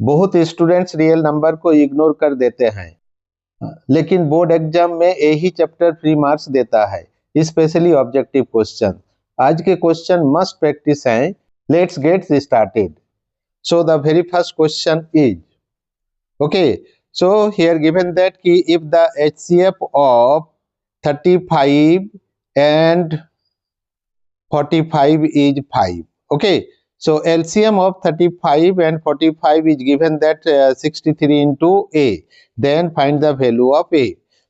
बहुत students real number को ignore कर देते हैं, लेकिन बोर्ड एग्जाम में यही चैप्टर फ्री मार्क्स देता है, स्पेशली ऑब्जेक्टिव क्वेश्चन। आज के क्वेश्चन मस्ट प्रैक्टिस हैं। Let's get started. So the very first question is, okay, so here given that कि if the HCF of 35 and 45 is 5. Okay, so LCM of 35 and 45 is given that 63 into A. Then find the value of A.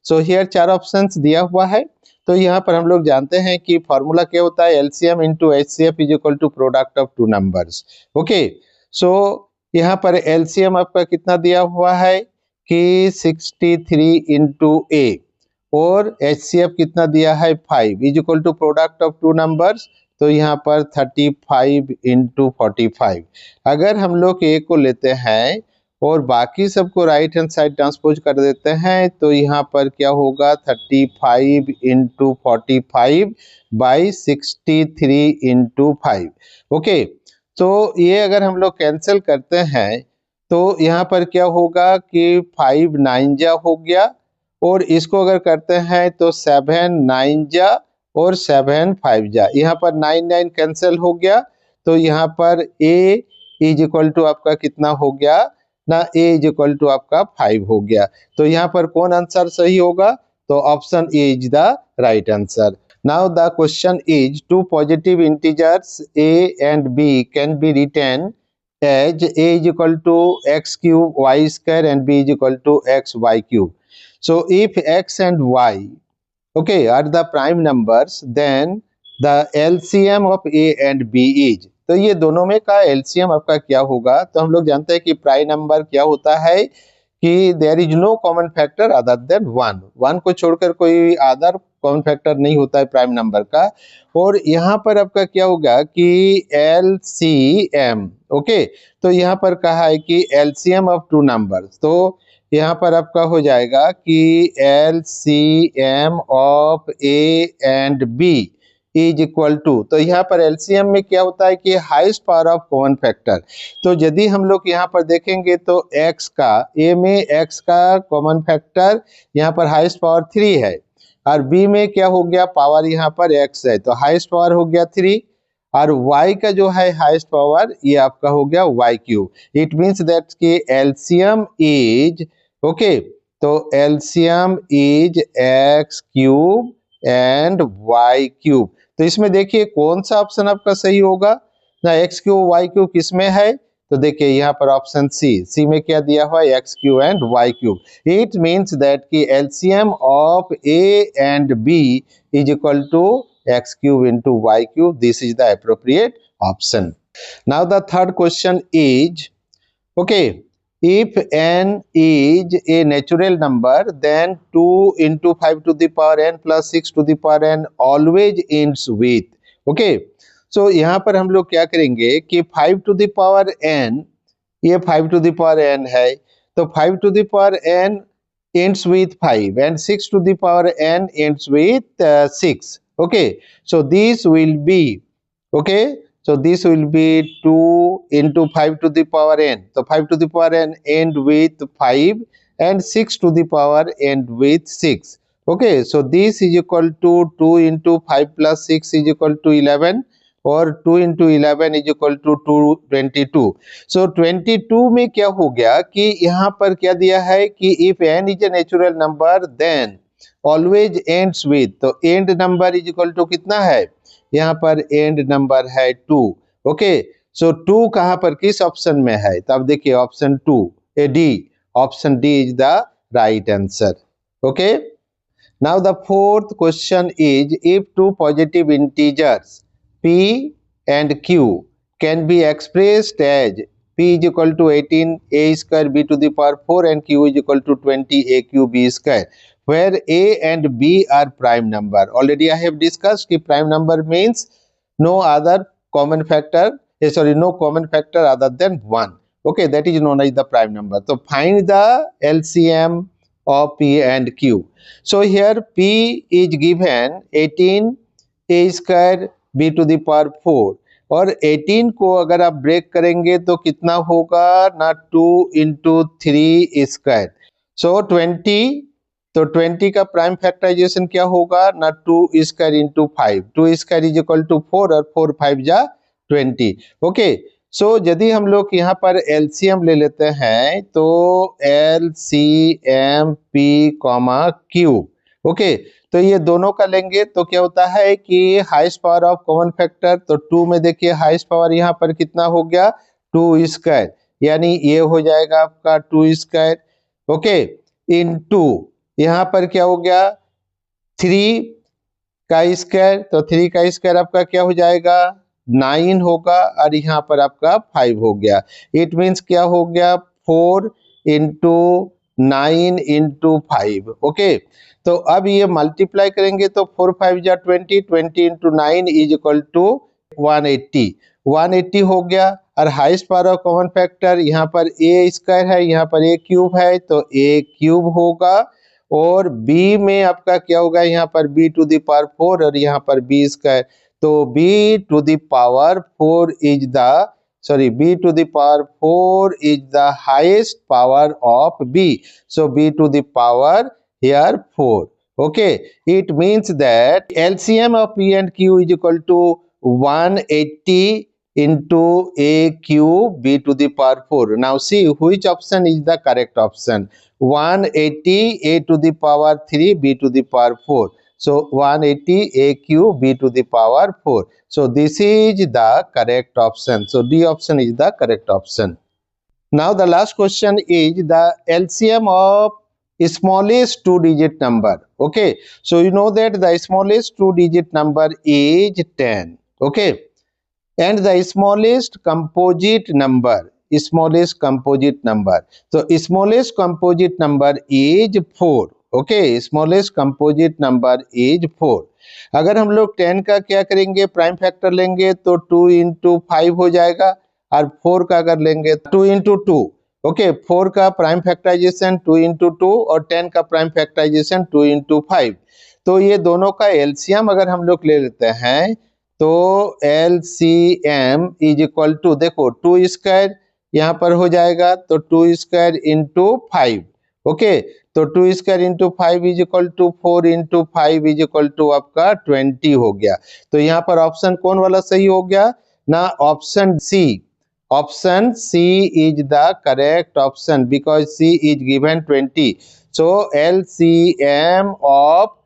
So here चार options दिया हुआ है। तो यहाँ पर हम लोग जानते हैं कि फॉर्मूला क्या होता है, LCM into HCF is equal to product of two numbers. Okay, so यहाँ पर LCM आपका कितना दिया हुआ है कि 63 into A, और HCF कितना दिया है 5 is equal to product of two numbers. तो यहाँ पर 35 into 45। अगर हम लोग A को लेते हैं और बाकी सबको राइट हैंड साइड ट्रांसपोज कर देते हैं, तो यहाँ पर क्या होगा 35 into 45 बाई 63 into 5। ओके, तो ये अगर हम लोग कैंसिल करते हैं तो यहाँ पर क्या होगा कि 5 9 जा हो गया, और इसको अगर करते हैं तो 7 9 जा और 7 5 जा। यहाँ पर 9 9 कैंसिल हो गया, तो यहाँ पर A इज इक्वल टू आपका कितना हो गया ना, A इज इक्वल टू आपका 5 हो गया। तो यहाँ पर कौन आंसर सही होगा, तो option A is the right answer. Now the question is, two positive integers A and B can be written as A is equal to x cube y square and B is equal to x y cube. So if x and y, okay, are the prime numbers, then the LCM of A and B is, तो ये दोनों में का LCM आपका क्या होगा। तो हम लोग जानते हैं कि प्राइम नंबर क्या होता है कि there is no common factor other than 1। 1 को छोड़कर कोई अदर कॉमन फैक्टर नहीं होता है प्राइम नंबर का। और यहाँ पर आपका क्या होगा कि LCM, ओके, तो यहाँ पर कहा है कि LCM ऑफ टू नंबर्स, तो यहाँ पर आपका हो जाएगा कि LCM of A and B is equal to, तो यहाँ पर LCM में क्या होता है कि highest power of common factor. तो यदि हम लोग यहाँ पर देखेंगे तो x का, A में x का कॉमन फैक्टर यहाँ पर हाईएस्ट पावर 3 है, और B में क्या हो गया पावर यहाँ पर x है, तो हाईएस्ट पावर हो गया 3, और y का जो है हाईएस्ट पावर ये आपका हो गया y cube. It means that कि LCM इज, ओके, तो LCM is x cube and y cube. तो इसमें देखिए कौन सा ऑप्शन आपका सही होगा ना, x क्यूब y क्यूब किसमें है, तो देखिए यहाँ पर ऑप्शन सी में क्या दिया हुआ है x cube and y cube. It means that कि LCM of A and B is equal to x cube into y cube. This is the appropriate option. Now the third question is, okay, if n is a natural number, then 2 into 5 to the power n plus 6 to the power n always ends with, okay, so यहाँ पर हम लोग क्या करेंगे कि 5 to the power n, ये 5 to the power n है, तो 5 to the power n ends with 5 and 6 to the power n ends with 6, okay, so this will be, okay, so this will be 2 into 5 to the power n, so 5 to the power n end with 5 and 6 to the power end with 6, okay, so this is equal to 2 into 5 plus 6 is equal to 11, और 2 into 11 is equal to 22। so 22 में क्या हो गया कि यहाँ पर क्या दिया है कि if n is a natural number then always ends with, तो end number is equal to कितना है, यहाँ पर एंड नंबर है 2, ओके, सो 2 कहाँ पर किस ऑप्शन में है, तो अब देखिए option 2 A D, option D is the right answer, okay. Now the fourth question is, if two positive integers p and q can be expressed as p is equal to 18 a square b to the power 4 and q is equal to 20 a cube b square, where a and b are prime number. Already I have discussed कि prime number means no other common factor, no common factor other than 1, okay, that is known as the prime number. So find the LCM of p and q. So here p is given 18 a square b to the power 4, और 18 को अगर आप break करेंगे तो कितना होगा ना 2 into 3 square, सो 20, तो 20 का प्राइम फैक्टराइजेशन क्या होगा ना 2 square into 5, 2 square is equal to 4 और 4 5 जा 20। ओके, सो यदि हम लोग यहाँ पर एलसीएम ले लेते हैं तो LCM P, Q, ओके, तो ये दोनों का लेंगे तो क्या होता है कि highest power of common factor, तो 2 में देखिए हाईएस्ट पावर यहाँ पर कितना हो गया 2 स्क्वायर, यानी ये हो जाएगा आपका 2 स्क्वायर, ओके, इनटू यहाँ पर क्या हो गया 3 का स्क्वायर, तो 3 का स्क्वायर आपका क्या हो जाएगा 9 होगा, और यहाँ पर आपका 5 हो गया। इट मीन्स क्या हो गया 4 इंटू 9 इंटू 5, ओके। तो अब ये मल्टीप्लाई करेंगे तो 4 5 जा 20, 20 इंटू 9 इज इक्वल टू 180, 180 हो गया। और highest power of common factor यहाँ पर a स्क्वायर है, यहाँ पर a क्यूब है, तो a क्यूब होगा। और b में आपका क्या होगा यहाँ पर b टू द पावर 4 और यहाँ पर b स्क्वायर, तो b to the power 4 is the b to the power 4 is the highest power of b, so b to the power here 4, okay. It means that LCM of p and q is equal to 180 into a cube b to the power 4. Now see which option is the correct option. 180 a to the power 3 b to the power 4. So 180 a cube b to the power 4. So this is the correct option. So D option is the correct option. Now the last question is the LCM of smallest 2-digit number. Okay. So you know that the smallest 2-digit number is 10. Okay. And the smallest composite number. Smallest composite number. So smallest composite number is 4. Okay, smallest composite number is 4। अगर हम लोग 10 का क्या करेंगे prime factor लेंगे तो 2 into 5 हो जाएगा, और 4 का अगर लेंगे 2 इंटू 2, ओके, 4 का प्राइम फैक्टराइजेशन 2 इंटू 2 और 10 का प्राइम फैक्टराइजेशन 2 इंटू 5। तो ये दोनों का एलसीएम अगर हम लोग ले लेते हैं तो एलसीएम इज इक्वल टू, देखो 2 स्क्वायर यहाँ पर हो जाएगा, तो 2 स्क्वायर इंटू 5, ओके, तो 2 square into 5 is equal to 4 into 5 is equal to आपका 20 हो गया। तो यहाँ पर ऑप्शन कौन वाला सही हो गया ना, option C. Option C is the correct option because C is given 20। So LCM ऑफ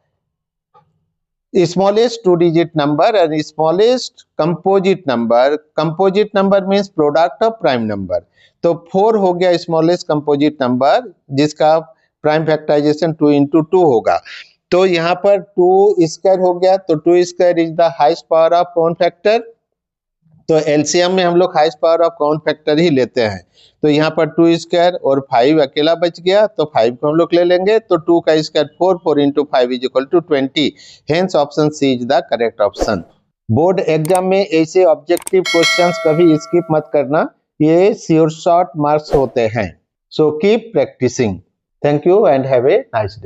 smallest 2-digit number and smallest composite number means product of prime number। तो 4 हो गया smallest composite number जिसका प्राइम फैक्टराइजेशन 2 इंटू 2 होगा। तो यहाँ पर 2 square हो गया, तो 2 square is the highest power of common factor. तो एलसीएम में हम लोग highest power of common factor ही लेते हैं। तो यहाँ पर 2 स्क्वायर और 5 अकेला बच गया, तो 5 को हम लोग ले लेंगे, तो 2 का square 4, 4 into 5 is equal to 20। Hence option C is the correct option. Board exam में ऐसे ऑब्जेक्टिव क्वेश्चंस कभी स्किप मत करना, ये श्योर शॉर्ट मार्क्स होते हैं। So keep practicing. Thank you and have a nice day.